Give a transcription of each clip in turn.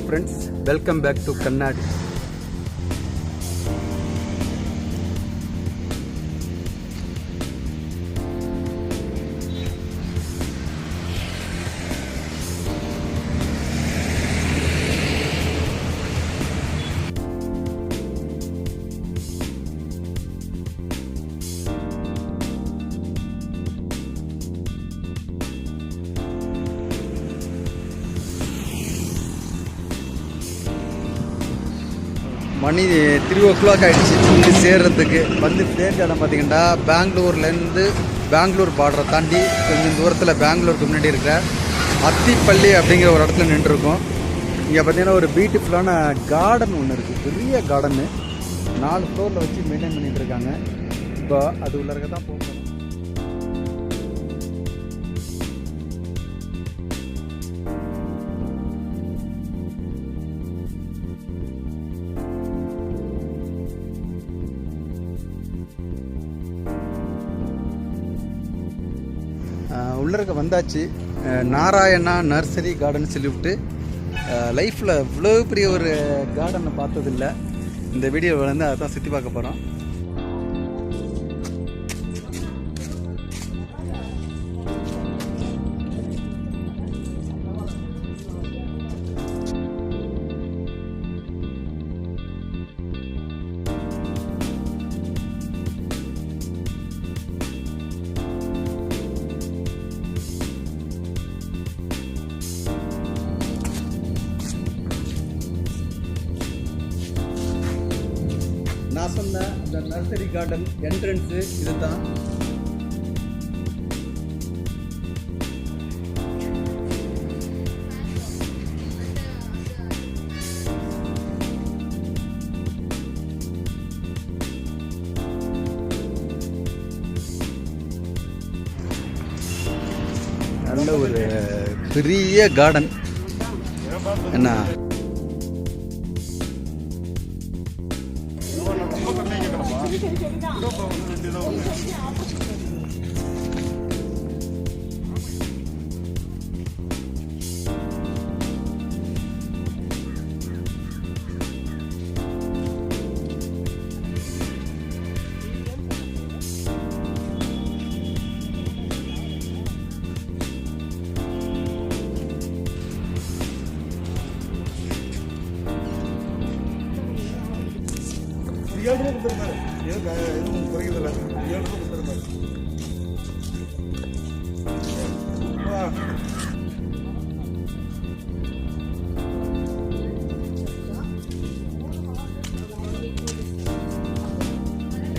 friends, welcome back to Karnataka. Money 3 o'clock ஆகிடுச்சு இங்கே சேர்றதுக்கு. வந்து சேர்ந்த இடம் பார்த்திங்கன்னா பெங்களூர்லேருந்து பெங்களூர் பார்டரை தாண்டி கொஞ்சம் தூரத்தில் பெங்களூருக்கு முன்னாடி இருக்கிற அத்திப்பள்ளி அப்படிங்கிற ஒரு இடத்துல நின்றுருக்கோம். இங்கே பார்த்திங்கன்னா ஒரு பியூட்டிஃபுல்லான கார்டன் ஒன்று இருக்குது, பெரிய கார்டனு 4 ஃப்ளோரில் வச்சு மெயின்டைன் பண்ணிகிட்டு இருக்காங்க. இப்போ அது உள்ள இருக்க தான் போகணும். உள்ளருக்க வந்தாச்சு. நாராயணா நர்சரி கார்டன் சொல்லிவிட்டு லைஃப்பில் இவ்வளோ பெரிய ஒரு கார்டனை பார்த்ததில்லை. இந்த வீடியோவில் வந்து அதை தான் சுற்றி பார்க்க போகிறோம். நான் சொன்ன அந்த நர்சரி கார்டன் என்ட்ரன்ஸு இது தான். நல்ல ஒரு பெரிய கார்டன் என்ன.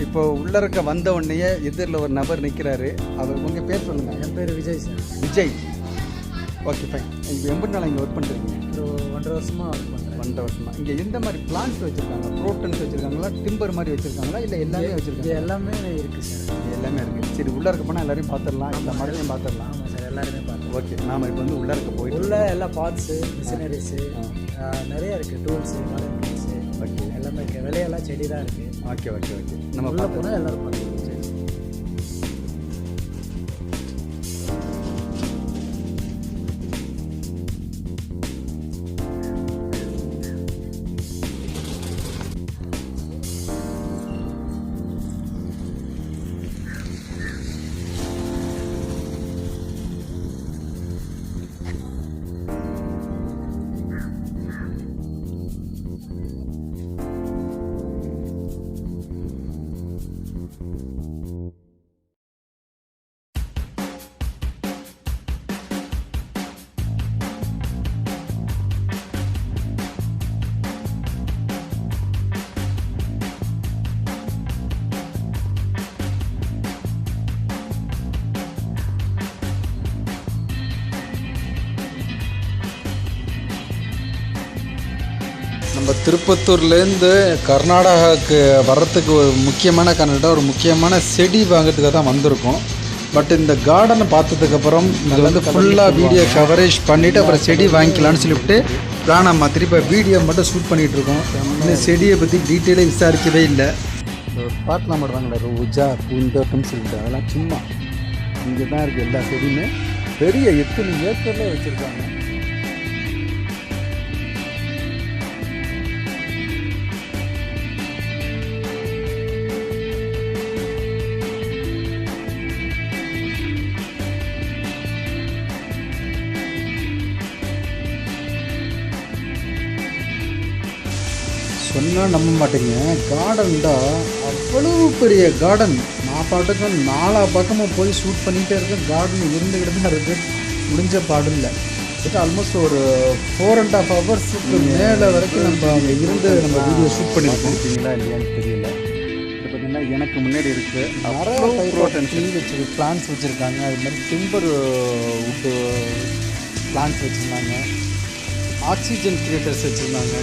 இப்போ உள்ள இருக்க வந்த உடனே எதிரில் ஒரு நபர் நிற்கிறாரு. அவர் உங்கள் பேர் சொல்லுங்கள். என் பேர் Vijay sir. Vijay, okay fine. இப்போ 80 நாள் இங்கே ஒர்க் பண்ணுறீங்க? ஒரு 1.5 வருஷமாக ஒர்க் பண்ணுறேன். 1.5 வருஷமாக. இங்கே எந்த மாதிரி பிளான்ஸ் வச்சுருக்காங்க? ப்ரோட்டன்ஸ் வச்சுருக்காங்களா, டிம்பர் மாதிரி வச்சுருக்காங்களா, இல்லை எல்லாமே வச்சுருக்காங்க? எல்லாமே இருக்குது சார். எல்லாமே இருக்குது. சரி, உள்ளே இருக்க போனால் எல்லாரையும் பார்த்துடலாம், இந்த மாதிரியும் பார்த்துடலாம். ஆமாம் சார், எல்லாருமே பார்த்து. ஓகே, நாம் இப்போ வந்து உள்ளே இருக்க போயிட்டு உள்ள எல்லா பார்ட்ஸு, மிஷினரிஸு நிறையா இருக்குது. டூல்ஸு, மாடர்ன் டூல்ஸு, ஓகே, எல்லாமே இருக்குது. விலையெல்லாம் செடி தான் இருக்குது. Okay okay okay. நம்ம உள்ளே போனால் எல்லோரும் பார்த்துக்கலாம். நம்ம திருப்பத்தூர்லேருந்து கர்நாடகாவுக்கு வர்றதுக்கு ஒரு முக்கியமான காரணம், ஒரு முக்கியமான செடி வாங்கிறதுக்காக தான் வந்திருக்கோம். பட் இந்த கார்டனை பார்த்ததுக்கப்புறம் இது வந்து ஃபுல்லாக வீடியோ கவரேஜ் பண்ணிவிட்டு அப்புறம் செடி வாங்கிக்கலான்னு சொல்லிவிட்டு பிளானை மாற்றி இப்போ வீடியோ மட்டும் ஷூட் பண்ணிகிட்ருக்கோம். இந்த செடியை பற்றி டீட்டெயிலாக விசாரிக்கவே இல்லை. பார்க்கலாம் மாட்டாங்களே, ரோஜா பூந்தோட்டம் சொல்லிட்டு அதெல்லாம் சும்மா இங்கே தான் இருக்குது. எல்லா செடியுமே பெரிய 8 ஏக்கரில் வச்சுருக்காங்க. சொன்னால் நம்ப மாட்டேங்க, கார்டன்டா அவ்வளவு பெரிய கார்டன். நான் பாட்டுக்கும் 4 பக்கமும் போய் ஷூட் பண்ணிகிட்டே இருக்கேன். கார்டன் இருந்துக்கிட்டு தான் இருக்குது, முடிஞ்ச பாடு இல்லை. கிட்ட ஆல்மோஸ்ட் ஒரு 4.5 ஹவர்ஸுக்கு மேலே வரைக்கும் நம்ம அங்கே இருந்து நம்ம வீடியோ ஷூட் பண்ணியிருக்கோம். இல்லையான்னு தெரியல. இது பார்த்திங்கன்னா எனக்கு முன்னாடி இருக்குது நிறைய பிளான்ஸ் வச்சுருக்காங்க. அது மாதிரி டிம்பர் வுட்டு பிளான்ஸ் வச்சுருந்தாங்க, ஆக்சிஜன் கிரியேட்டர்ஸ் வச்சுருந்தாங்க.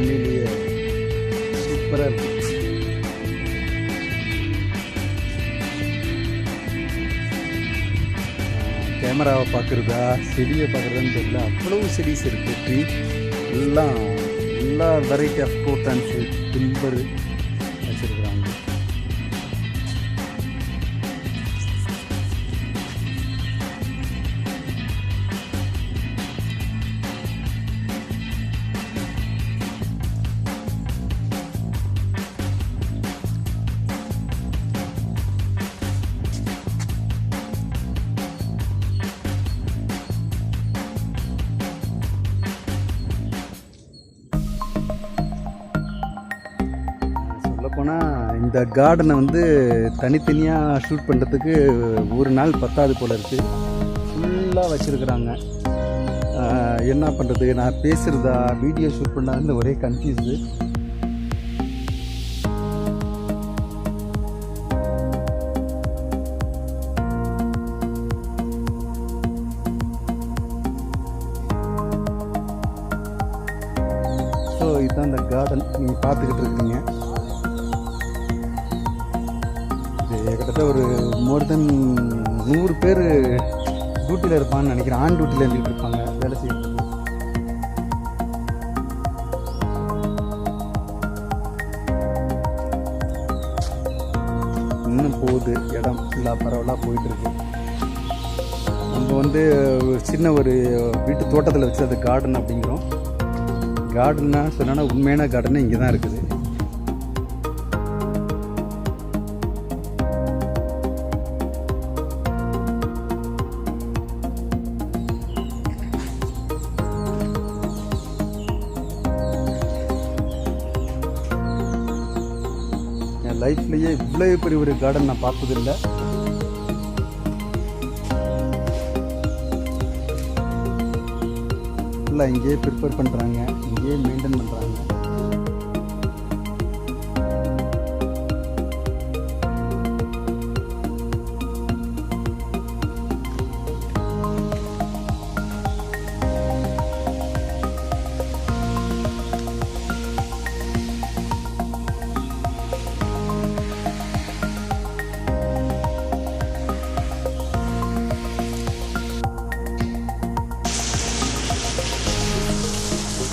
உண்மையிலேயே சூப்பராக இருக்குது. கேமராவை பார்க்குறதா செடியை பார்க்குறதான்னு தெரியல, அவ்வளவு செடிஸ் இருக்குது. ட்ரீ எல்லா வெரைட்டி ஆஃப் கோட்டான்ஸு டிம்பர் வச்சுருக்குறாங்க. சொல்லப்போனால் இந்த கார்டனை வந்து தனித்தனியாக ஷூட் பண்ணுறதுக்கு ஒரு நாள் பத்தாது போல் இருக்குது. ஃபுல்லாக வச்சுருக்குறாங்க. என்ன பண்ணுறது, நான் பேசுகிறதா வீடியோ ஷூட் பண்ணாதுன்னு ஒரே கன்ஃபியூஸு. ஸோ இதுதான் இந்த கார்டன் நீங்கள் பார்த்துக்கிட்டு இருக்கீங்க. கிட்டத்தட்ட ஒரு மோர் தென் 100 பேர் டியூட்டியில் இருப்பான்னு நினைக்கிறேன். ஆன் டியூட்டியில் இருந்துகிட்டு இருப்பாங்க வேலை செய்யறது. இன்னும் போகுது, இடம் ஃபுல்லாக பரவலாக போயிட்டுருக்கு. நம்ம வந்து ஒரு சின்ன ஒரு வீட்டு தோட்டத்தில் வச்சு அது கார்டன் அப்படிங்கிறோம். கார்டன்னா சொன்னா உண்மையான கார்டனே இங்கே தான் இருக்குது. என் லைஃப்லேயே இவ்வளோ பெரிய ஒரு கார்டன் நான் பார்த்ததில்லை. ஃபுல்லாக இங்கேயே ப்ரிப்பேர் பண்ணுறாங்க, இங்கேயே மெயின்டைன் பண்ணுறாங்க.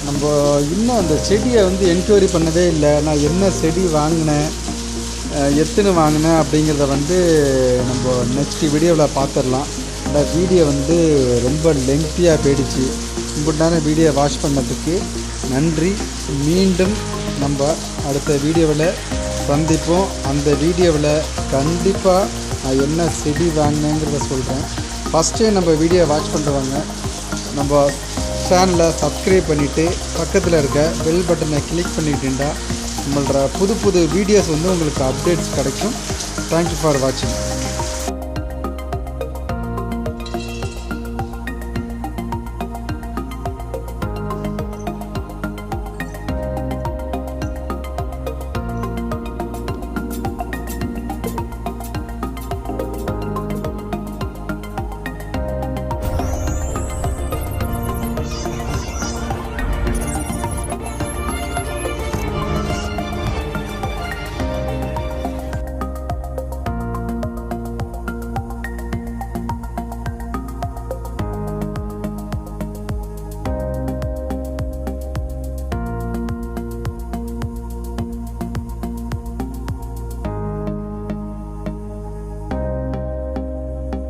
நம்ம இன்னும் அந்த செடியை வந்து என்கொயரி பண்ணவே இல்லை. நான் என்ன செடி வாங்கினேன், எத்தனை வாங்கினேன் அப்படிங்கிறத வந்து நம்ம நெக்ஸ்ட் வீடியோவில் பார்த்துடலாம். இந்த வீடியோ வந்து ரொம்ப லெங்க்த்தியாக போயிடுச்சு. இம்புட்டான வீடியோ வாட்ச் பண்ணதுக்கு நன்றி. மீண்டும் நம்ம அடுத்த வீடியோவில் சந்திப்போம். அந்த வீடியோவில் கண்டிப்பாக நான் என்ன செடி வாங்கினேங்கிறத சொல்கிறேன். ஃபஸ்ட்டே நம்ம வீடியோ வாட்ச் பண்ணுறவங்க நம்ம சேனலை சப்ஸ்கிரைப் பண்ணிவிட்டு பக்கத்தில் இருக்க பெல் பட்டனை கிளிக் பண்ணிக்கிட்டீங்கன்னா நம்மளோட புது வீடியோஸ் வந்து உங்களுக்கு அப்டேட்ஸ் கிடைக்கும். தேங்க்யூ ஃபார் வாட்சிங்.